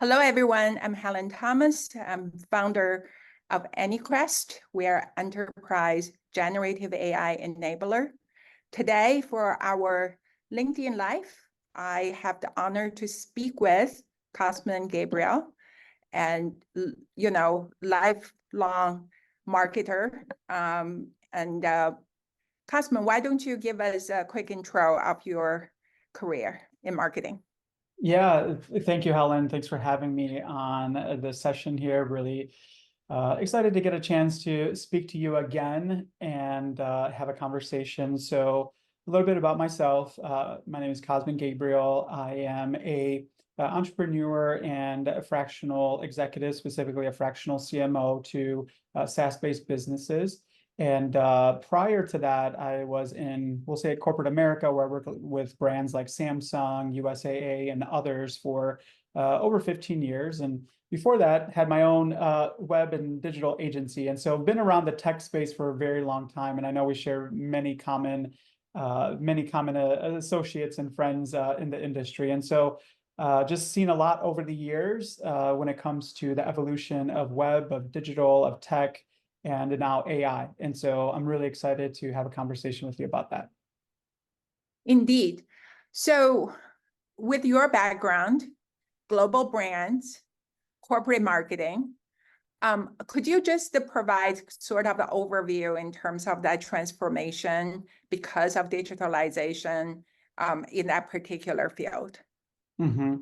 Hello, everyone. I'm Helen Thomas. I'm founder of AnyQuest. We are enterprise generative AI enabler. Today, for our LinkedIn Live, I have the honor to speak with Cosmin Gabriel, and lifelong marketer. Cosmin, why don't you give us a quick intro of your career in marketing? Yeah, thank you, Helen. Thanks for having me on the session here. Really excited to get a chance to speak to you again and have a conversation. So a little bit about myself. My name is Cosmin Gabriel. I am a entrepreneur and a fractional executive, specifically a fractional CMO to SaaS-based businesses. And prior to that, I was in, we'll say, corporate America, where I worked with brands like Samsung, USAA, and others for over 15 years. And before that, had my own web and digital agency. And so I've been around the tech space for a very long time. And I know we share many common associates and friends in the industry. And so just seen a lot over the years when it comes to the evolution of web, of digital, of tech, and now AI. And so I'm really excited to have a conversation with you about that. Indeed. So with your background, global brands, corporate marketing, could you just provide sort of an overview in terms of that transformation because of digitalization in that particular field? Mm-hmm.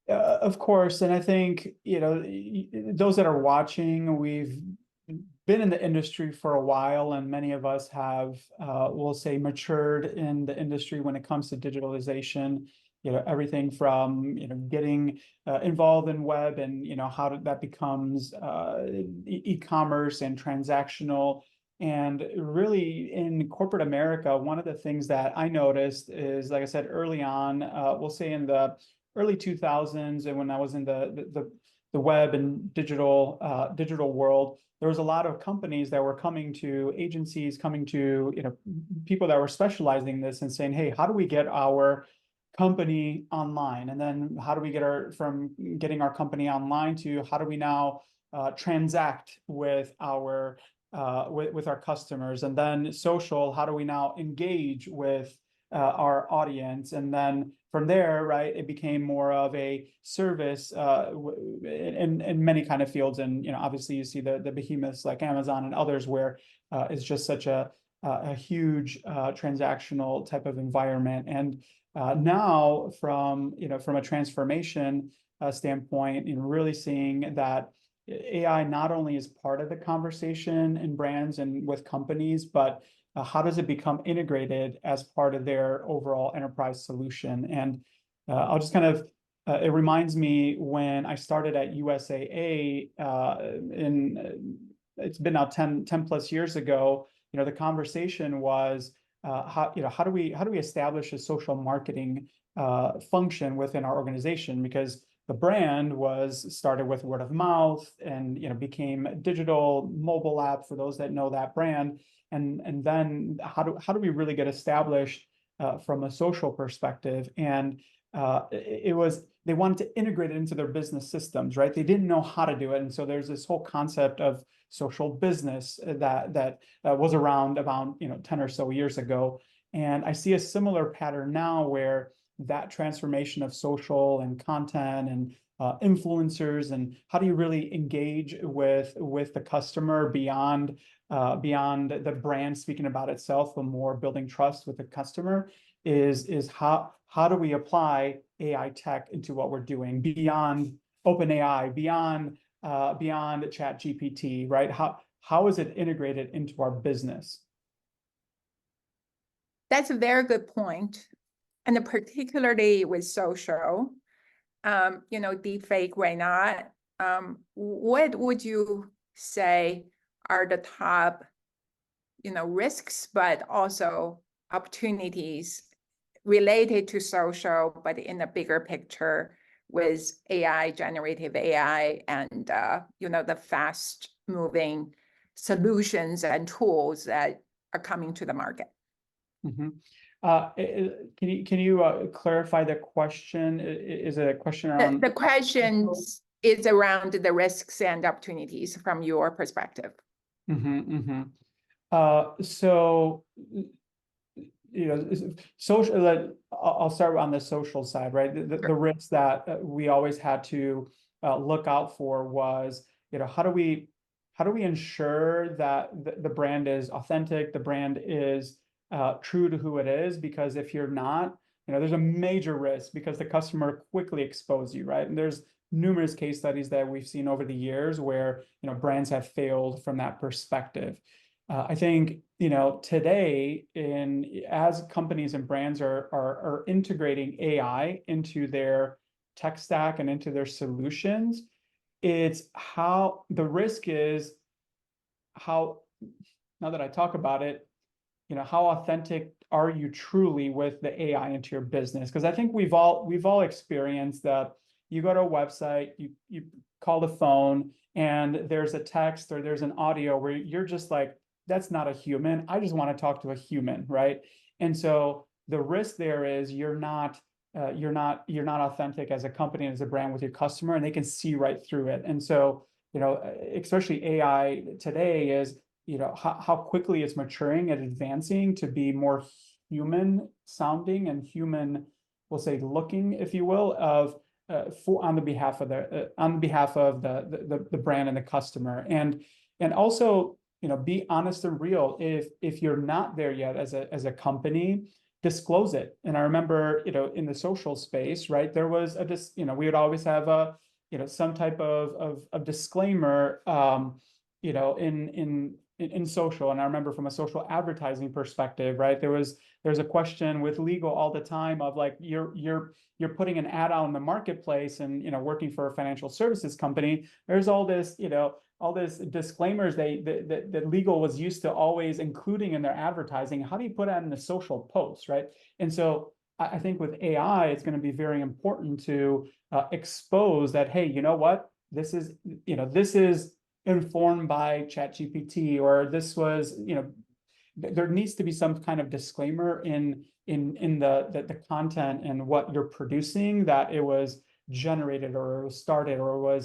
Of course. And I think, those that are watching, we've been in the industry for a while, and many of us have, we'll say, matured in the industry when it comes to digitalization. Everything from getting involved in web and how that becomes e-commerce and transactional. And really, in corporate America, one of the things that I noticed is, like I said, early on, we'll say in the early 2000s, and when I was in the web and digital world, there was a lot of companies that were coming to agencies, coming to people that were specializing in this and saying, hey, how do we get our company online? And then how do we get from getting our company online to how do we now transact with our customers? And then social, how do we now engage with our audience? And then from there, right, it became more of a service in many kind of fields. And obviously you see the behemoths like Amazon and others where it's just such a huge transactional type of environment. And now from a transformation standpoint, really seeing that AI not only is part of the conversation in brands and with companies, but how does it become integrated as part of their overall enterprise solution? And I'll just kind of, it reminds me when I started at USAA it's been now 10 plus years ago, the conversation was, how do we establish a social marketing function within our organization? Because the brand was started with word of mouth and became a digital mobile app for those that know that brand. And then how do we really get established from a social perspective? And they wanted to integrate it into their business systems, right? They didn't know how to do it. And so there's this whole concept of social business that was around about 10 or so years ago. And I see a similar pattern now where that transformation of social and content and influencers, and how do you really engage with the customer beyond the brand speaking about itself, but more building trust with the customer, is how do we apply AI tech into what we're doing beyond OpenAI, beyond ChatGPT, right? How is it integrated into our business? That's a very good point. And particularly with social, deepfake right now, what would you say are the top, risks, but also opportunities related to social, but in a bigger picture with AI, generative AI, and, the fast moving solutions and tools that are coming to the market? Mm-hmm. Can you clarify the question? Is it a question on? The questions is around the risks and opportunities from your perspective. So, social. I'll start on the social side, right? The risks that we always had to look out for was, how do we ensure that the brand is authentic, the brand is true to who it is? Because if you're not, there's a major risk because the customer quickly exposes you, right? And there's numerous case studies that we've seen over the years where brands have failed from that perspective. I think today, as companies and brands are integrating AI into their tech stack and into their solutions, it's how the risk is how, now that I talk about it, how authentic are you truly with the AI into your business? Because I think we've all experienced that. You go to a website, you call the phone, and there's a text or there's an audio where you're just like, that's not a human. I just want to talk to a human, right? And so the risk there is you're not authentic as a company and as a brand with your customer, and they can see right through it. And so, especially AI today is, how quickly it's maturing and advancing to be more human sounding and human, we'll say, looking, if you will, of on behalf of the brand and the customer, and also be honest and real. If you're not there yet as a company, disclose it. And I remember in the social space, right, there was we would always have a some type of disclaimer in social. And I remember from a social advertising perspective, right, there's a question with legal all the time of like, you're putting an ad out in the marketplace and working for a financial services company, there's all this disclaimers that legal was used to always including in their advertising. How do you put that in the social post, right? And so I think with AI, it's going to be very important to expose that, hey, you know what, this is informed by ChatGPT, or this was, there needs to be some kind of disclaimer in the content and what you're producing, that it was generated or it was started or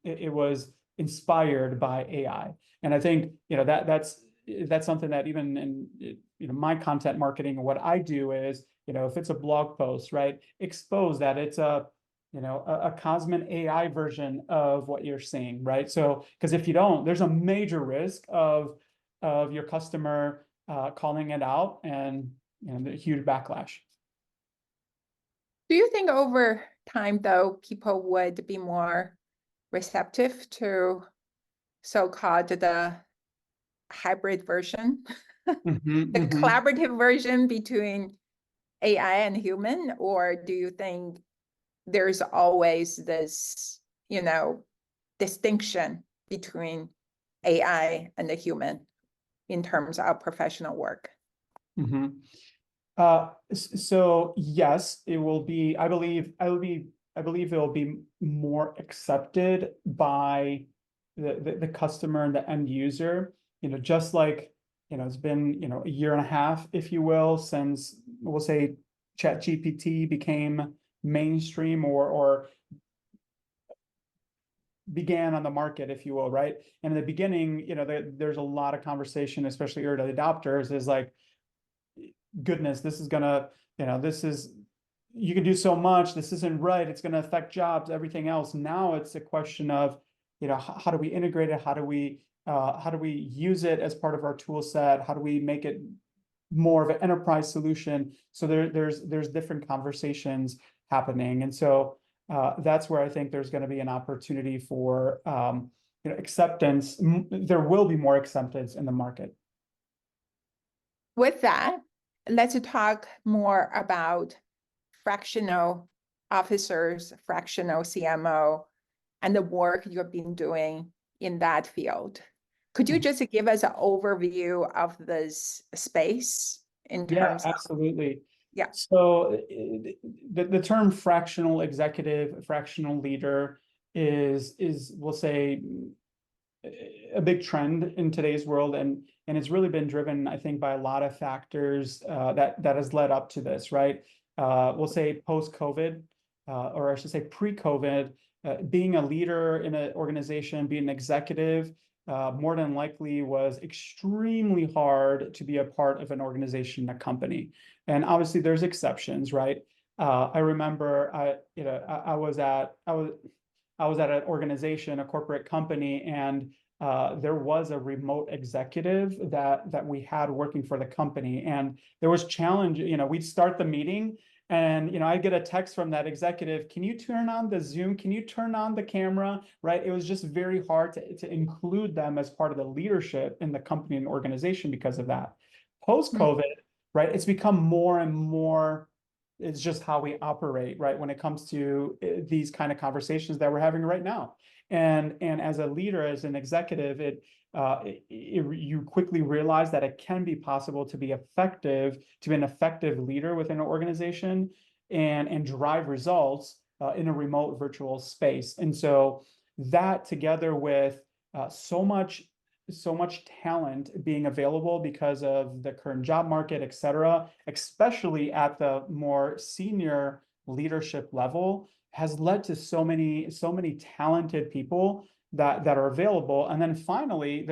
it was inspired by AI. And I think that's something that even in my content marketing, what I do is, if it's a blog post, right, expose that it's a Cosmin AI version of what you're seeing, right? So because if you don't, there's a major risk of your customer calling it out and the huge backlash. Do you think over time, though, people would be more receptive to so-called the hybrid version, the collaborative version between AI and human? Or do you think there's always this, distinction between AI and the human in terms of professional work? So yes, it will be. I believe it will be more accepted by the customer and the end user. Just like it's been a year and a half, if you will, since we'll say ChatGPT became mainstream or began on the market, if you will, right? And in the beginning, there's a lot of conversation, especially early adopters, is like, goodness, this is gonna, you can do so much, this isn't right, it's gonna affect jobs, everything else. Now it's a question of, how do we integrate it? How do we use it as part of our tool set? How do we make it more of an enterprise solution? So there's different conversations happening. And so that's where I think there's going to be an opportunity for acceptance. There will be more acceptance in the market. With that, let's talk more about fractional officers, fractional CMO, and the work you've been doing in that field. Could you just give us an overview of this space in terms of? Absolutely. Yeah. So the term fractional executive, fractional leader is we'll say a big trend in today's world, and And it's really been driven, I think, by a lot of factors that has led up to this, right? We'll say post-COVID, or I should say pre-COVID, being a leader in an organization, being an executive, more than likely was extremely hard to be a part of an organization, a company. And obviously there's exceptions, right? I remember I was at an organization, a corporate company, and there was a remote executive that we had working for the company, and there was challenge. We'd start the meeting, and I'd get a text from that executive, can you turn on the Zoom? Can you turn on the camera? Right? It was just very hard to include them as part of the leadership in the company and organization because of that. Post-COVID, right, it's become more and more, it's just how we operate, right, when it comes to these kind of conversations that we're having right now. And as a leader, as an executive, you quickly realize that it can be possible to be effective, to be an effective leader within an organization and drive results in a remote virtual space. And so that, together with so much talent being available because of the current job market, et cetera, especially at the more senior leadership level, has led to so many talented people that are available. And then finally,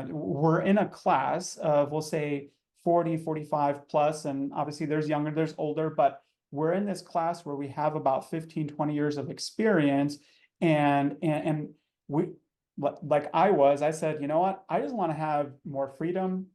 we're in a class of, we'll say 40, 45 plus, and obviously there's younger, there's older, but we're in this class where we have about 15, 20 years of experience. And we, like I said, you know what, I just want to have more freedom,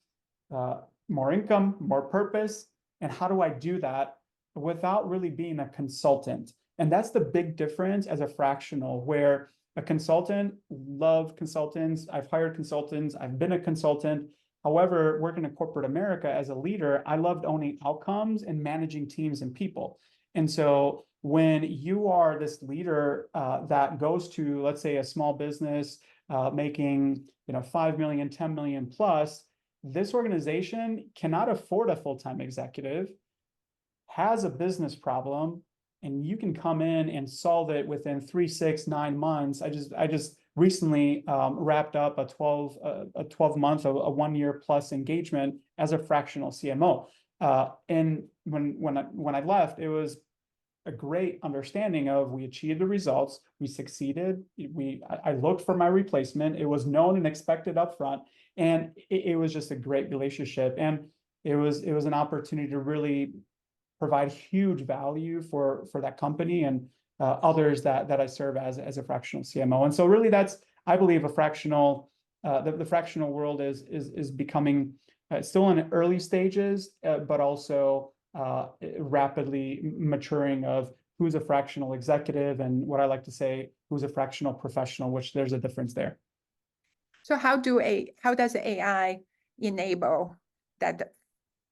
more income, more purpose. And how do I do that without really being a consultant? And that's the big difference as a fractional, where a consultant, love consultants, I've hired consultants, I've been a consultant. However, working in corporate America as a leader, I loved owning outcomes and managing teams and people. And so when you are this leader that goes to, let's say, a small business making 5 million, 10 million plus, this organization cannot afford a full-time executive, has a business problem, and you can come in and solve it within 3, 6, 9 months. I just recently wrapped up a 12-month, a 1-year plus engagement as a fractional CMO. And when I left, it was a great understanding of, we achieved the results, we succeeded. I looked for my replacement. It was known and expected upfront, and it was just a great relationship. And it was an opportunity to really provide huge value for that company and others that I serve as a fractional CMO. And so really that's, I believe, a fractional, the fractional world is becoming still in early stages, but also rapidly maturing of who's a fractional executive, and what I like to say, who's a fractional professional, which there's a difference there. So how does AI enable that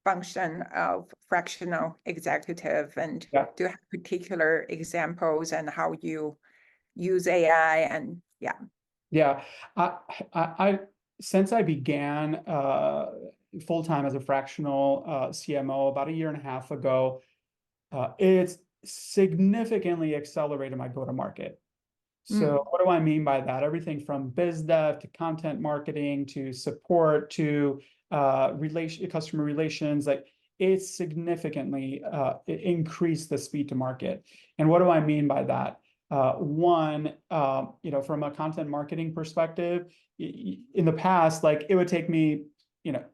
function of fractional executive, and do you have particular examples and how you use AI? And I since I began full-time as a fractional CMO about 1.5 years ago, it's significantly accelerated my go-to-market. So what do I mean by that? Everything from biz dev to content marketing to support to customer relations, like it's significantly increased the speed to market. And what do I mean by that? One, from a content marketing perspective, in the past, like it would take me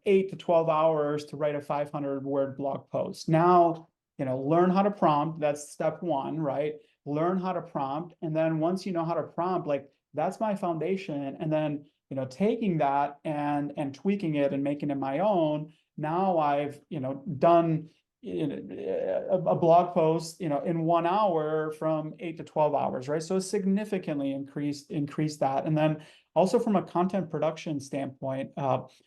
8 to 12 hours to write a 500-word blog post. Now, learn how to prompt. That's step one, right? Learn how to prompt. And then once you know how to prompt, like that's my foundation. And then, taking that and tweaking it and making it my own. Now I've, done a blog post, in 1 hour from 8 to 12 hours, right? So significantly increased that. And then also from a content production standpoint,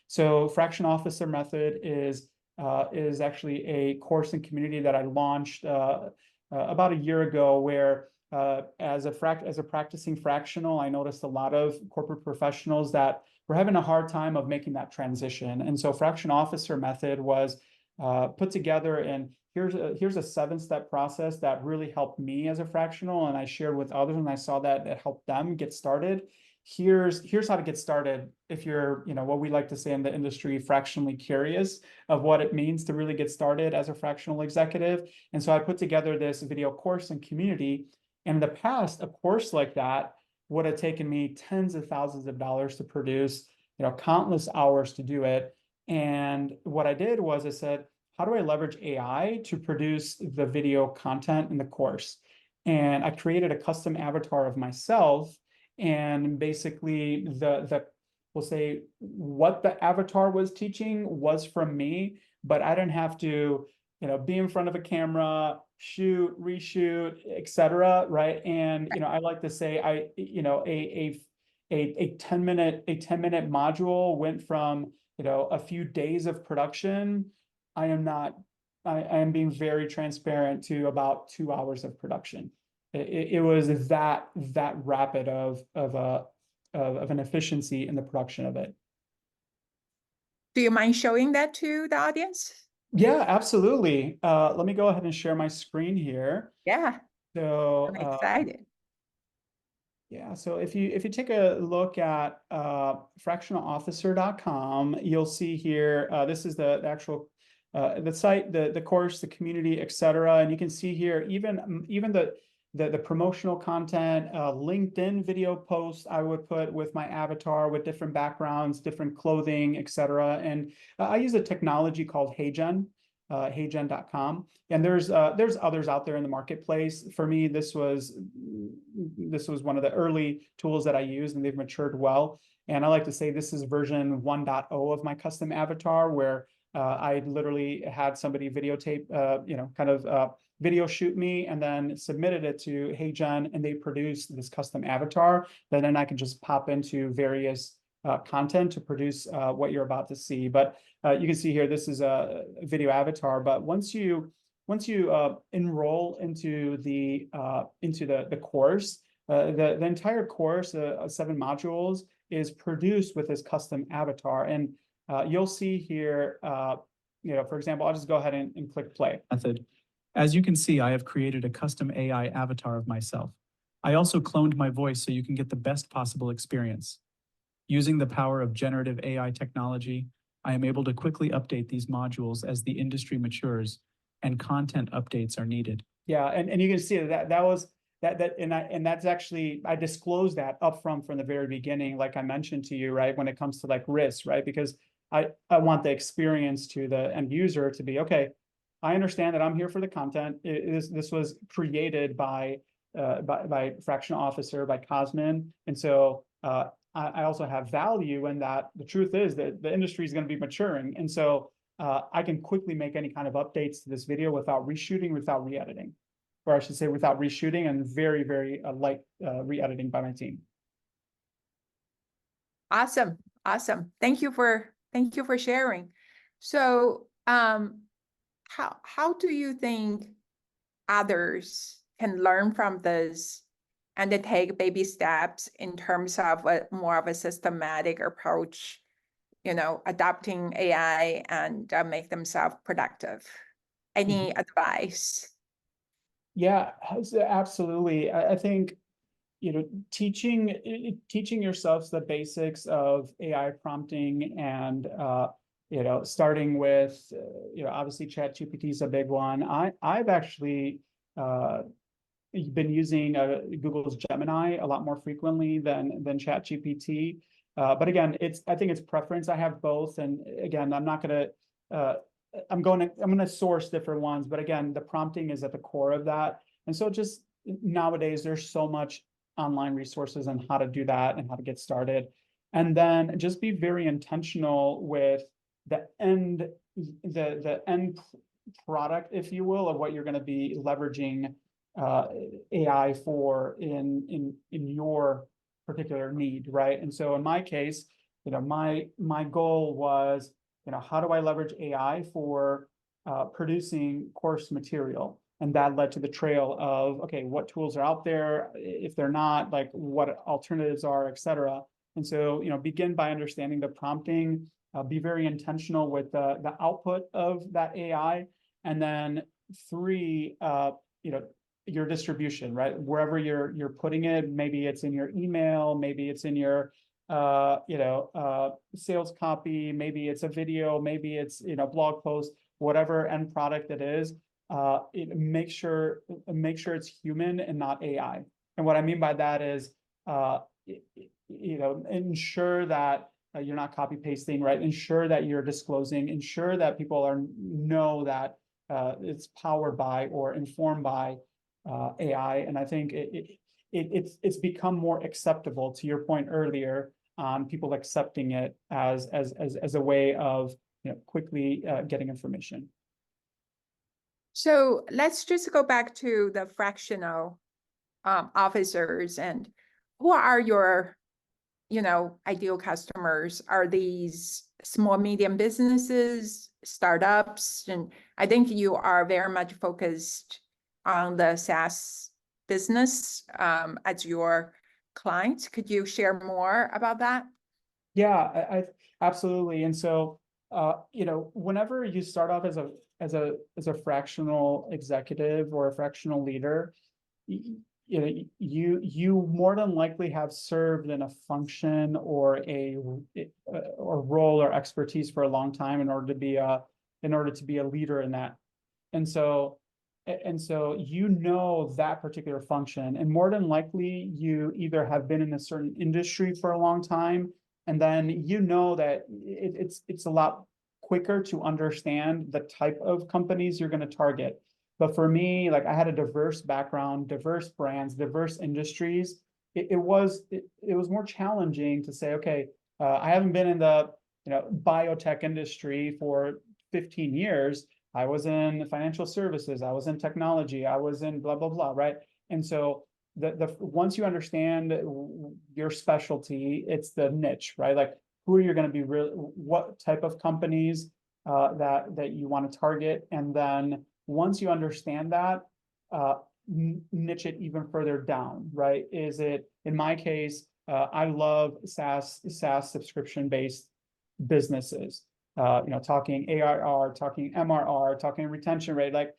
so Fraction Officer Method is actually a course and community that I launched about 1 year ago, where as a practicing fractional, I noticed a lot of corporate professionals that were having a hard time of making that transition. And so Fraction Officer Method was put together, and here's a 7-step process that really helped me as a fractional, and I shared with others, and I saw that it helped them get started. here's how to get started if you're, what we like to say in the industry, fractionally curious of what it means to really get started as a fractional executive. And so I put together this video course and community. And in the past, a course like that would have taken me tens of thousands of dollars to produce, countless hours to do it. And what I did was I said, how do I leverage AI to produce the video content in the course? And I created a custom avatar of myself, and basically we'll say what the avatar was teaching was from me, but I didn't have to, be in front of a camera, shoot, reshoot, etc. Right? And I like to say a 10-minute module went from a few days of production. I am being very transparent to about 2 hours of production. It was that rapid of an efficiency in the production of it. Do you mind showing that to the audience? Yeah, absolutely. Let me go ahead and share my screen here. Yeah. So I'm excited. Yeah, so if you take a look at fractionalofficer.com, you'll see here, this is the actual the site, the course, the community, etc. And you can see here even the promotional content, LinkedIn video posts I would put with my avatar with different backgrounds, different clothing, etc. And I use a technology called HeyGen. Heygen.com, and there's others out there in the marketplace. For me, this was one of the early tools that I used, and they've matured well. And I like to say this is version 1.0 of my custom avatar, where I literally had somebody videotape, video shoot me, and then submitted it to HeyGen, and they produced this custom avatar that then I can just pop into various content to produce what you're about to see. But you can see here, this is a video avatar. But once you enroll into the course, the entire course, 7 modules, is produced with this custom avatar. And you'll see here, for example, I'll just go ahead and click play. Method. As you can see, I have created a custom AI avatar of myself. I also cloned my voice so you can get the best possible experience. Using the power of generative AI technology, I am able to quickly update these modules as the industry matures and content updates are needed. Yeah, and you can see and that's actually, I disclosed that upfront from the very beginning, like I mentioned to you, right, when it comes to like risk, right? Because I want the experience to the end user to be, okay, I understand that I'm here for the content. This was created by Fractional Officer, by Cosmin. And so I also have value in that. The truth is that the industry is going to be maturing. And so I can quickly make any kind of updates to this video without reshooting, without re-editing. Or I should say without reshooting, and very, very light re-editing by my team. Awesome. Thank you for sharing. So how do you think others can learn from this and they take baby steps in terms of more of a systematic approach, adopting AI and make themselves productive? Any advice? Yeah, absolutely. I think, teaching yourselves the basics of AI prompting, and starting with obviously ChatGPT is a big one. I've actually been using Google's Gemini a lot more frequently than ChatGPT. But again, I think it's preference. I have both, and again, I'm going to source different ones, but again, the prompting is at the core of that. And so just nowadays, there's so much online resources on how to do that and how to get started. And then just be very intentional with the end product, if you will, of what you're going to be leveraging AI for in your particular need, right? And so in my case, my goal was, how do I leverage AI for producing course material? And that led to the trail of, okay, what tools are out there? If they're not, like what alternatives are, et cetera. And so, begin by understanding the prompting, be very intentional with the output of that AI. And then 3, your distribution, right? Wherever you're putting it, maybe it's in your email, maybe it's in your sales copy, maybe it's a video, maybe it's blog post, whatever end product it is. Make sure it's human and not AI. And what I mean by that is, ensure that you're not copy pasting, right? Ensure that you're disclosing, ensure that people know that it's powered by or informed by AI. And I think it's become more acceptable, to your point earlier, on people accepting it as a way of quickly getting information. So let's just go back to the fractional officers, and who are your ideal customers? Are these small, medium businesses, startups? And I think you are very much focused on the SaaS business as your clients. Could you share more about that? Yeah, I absolutely. And so, whenever you start off as a fractional executive or a fractional leader, you more than likely have served in a function or role or expertise for a long time in order to be a leader in that. And so that particular function, and more than likely you either have been in a certain industry for a long time, and then that it's a lot quicker to understand the type of companies you're going to target. But for me, like, I had a diverse background, diverse brands, diverse industries. It was more challenging to say, okay, I haven't been in the biotech industry for 15 years. I was in financial services, I was in technology, I was in blah, blah, blah, right? And so once you understand your specialty, it's the niche, right? Like, who are you going to be what type of companies that you want to target. And then once you understand that, niche it even further down, right? Is it, in my case, I love SaaS subscription-based businesses. Talking ARR, talking MRR, talking retention rate, like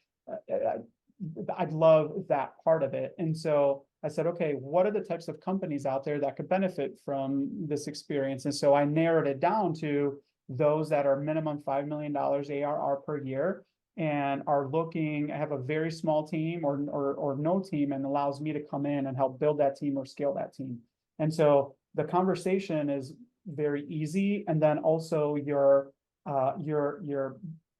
I'd love that part of it. And so I said, okay, what are the types of companies out there that could benefit from this experience? And so I narrowed it down to those that are minimum $5 million ARR per year and are looking, have a very small team or no team, and allows me to come in and help build that team or scale that team. And so the conversation is very easy. And then also your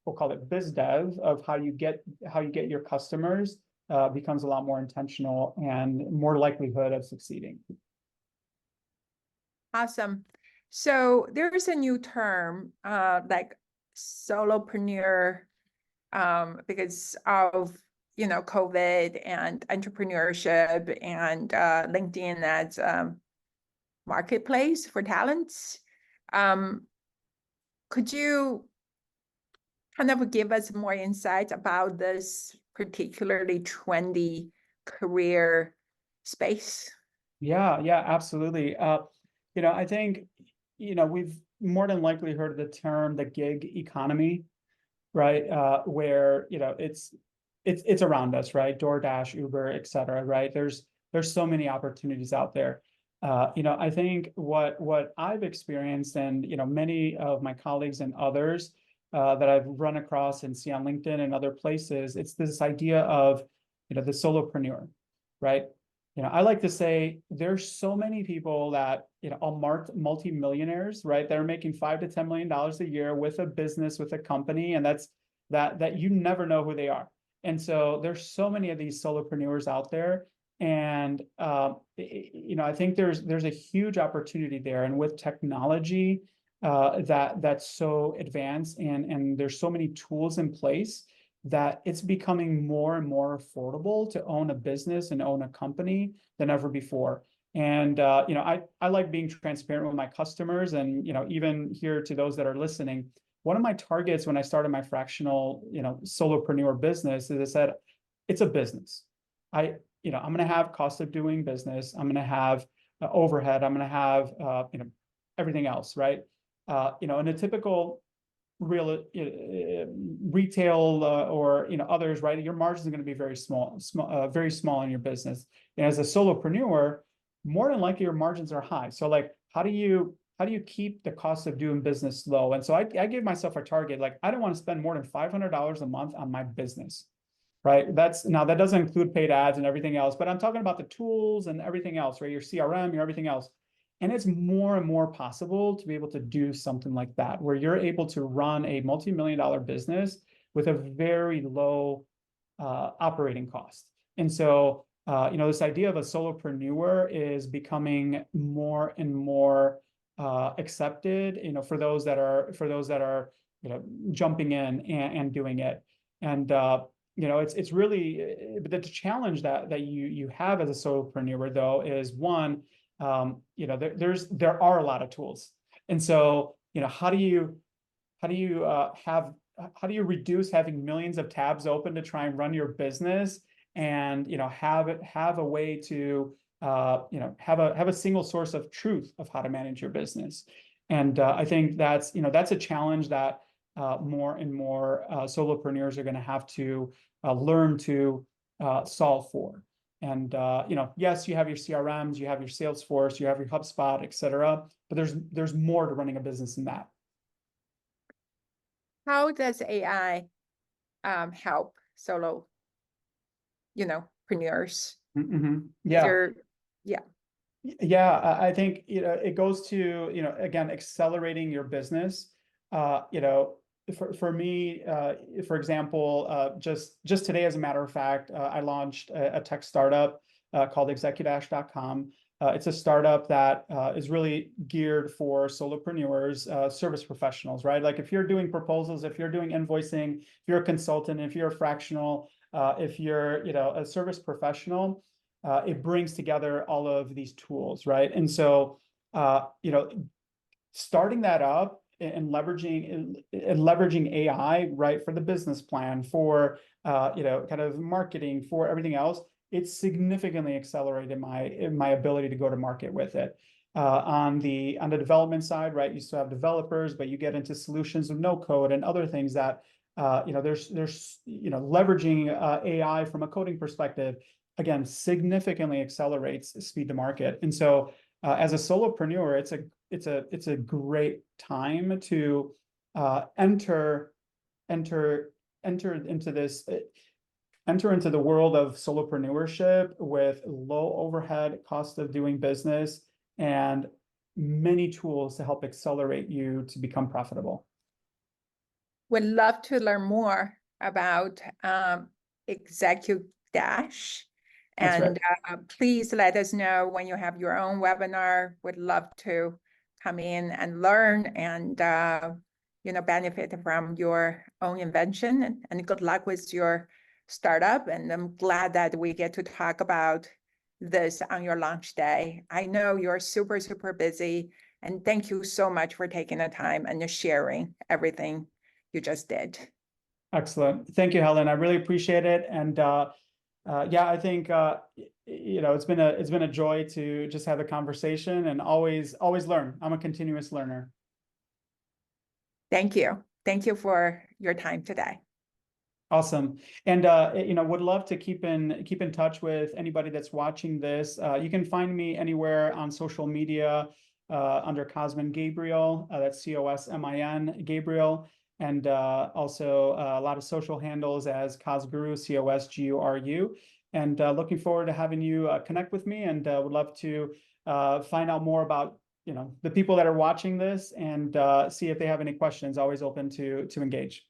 we'll call it biz dev of how you get your customers becomes a lot more intentional and more likelihood of succeeding. Awesome. So there's a new term like solopreneur because of COVID and entrepreneurship and LinkedIn as marketplace for talents. Could you kind of give us more insight about this particularly trendy career space? Yeah, absolutely. I think, we've more than likely heard the term, the gig economy, right? Where, it's around us, right? DoorDash, Uber, et cetera, right? There's so many opportunities out there. I think what I've experienced, and, many of my colleagues and others that I've run across and see on LinkedIn and other places, it's this idea of, the solopreneur, right? I like to say there's so many people that, are multi-millionaires, right? That are making $5 to $10 million a year with a business, with a company, and that you never know who they are. And so there's so many of these solopreneurs out there. And, I think there's a huge opportunity there. And with technology that's so advanced and there's so many tools in place that it's becoming more and more affordable to own a business and own a company than ever before. And, I like being transparent with my customers, and, even here to those that are listening, one of my targets when I started my fractional, solopreneur business is I said, it's a business. I'm going to have cost of doing business. I'm going to have overhead. I'm going to have, everything else, right? In a typical retail or others, right? Your margins are going to be very small, very small in your business. And as a solopreneur, more than likely your margins are high. So like, how do you keep the cost of doing business low? And so I gave myself a target. Like, I don't want to spend more than $500 a month on my business, right? That doesn't include paid ads and everything else, but I'm talking about the tools and everything else, right? Your CRM, your everything else. And it's more and more possible to be able to do something like that, where you're able to run a multi-million-dollar business with a very low operating cost. And so, this idea of a solopreneur is becoming more and more accepted, for those that are jumping in and doing it. And it's really, but the challenge that you have as a solopreneur though is one. There are a lot of tools, and so how do you reduce having millions of tabs open to try and run your business, and have a way to have a single source of truth of how to manage your business. And I think that's a challenge that more and more solopreneurs are going to have to learn to solve for. And yes, you have your CRMs, you have your Salesforce, you have your HubSpot, et cetera, but there's more to running a business than that. How does AI help solopreneurs? Yeah. Yeah. I think it goes to again, accelerating your business. For me, for example, just today, as a matter of fact, I launched a tech startup called execudash.com. It's a startup that is really geared for solopreneurs, service professionals, right? Like if you're doing proposals, if you're doing invoicing, if you're a consultant, if you're a fractional, if you're a service professional, it brings together all of these tools, right? And so starting that up and leveraging AI, right, for the business plan, for kind of marketing, for everything else, it's significantly accelerated my ability to go to market with it. On the development side, right, you still have developers, but you get into solutions of no code and other things that there's leveraging AI from a coding perspective, again, significantly accelerates speed to market. And so as a solopreneur, it's a great time to enter into the world of solopreneurship with low overhead cost of doing business and many tools to help accelerate you to become profitable. Would love to learn more about Executive Dash. And please let us know when you have your own webinar. Would love to come in and learn and benefit from your own invention. And good luck with your startup. And I'm glad that we get to talk about this on your launch day. I know you're super, super busy. And thank you so much for taking the time and sharing everything you just did. Excellent. Thank you, Helen. I really appreciate it. And I think it's been a joy to just have a conversation and always learn. I'm a continuous learner. Thank you. Thank you for your time today. Awesome. And would love to keep in touch with anybody that's watching this. You can find me anywhere on social media under Cosmin Gabriel. That's COSMIN Gabriel. And also a lot of social handles as Cosguru, COSGURU. And looking forward to having you connect with me, and would love to find out more about the people that are watching this and see if they have any questions. Always open to engage.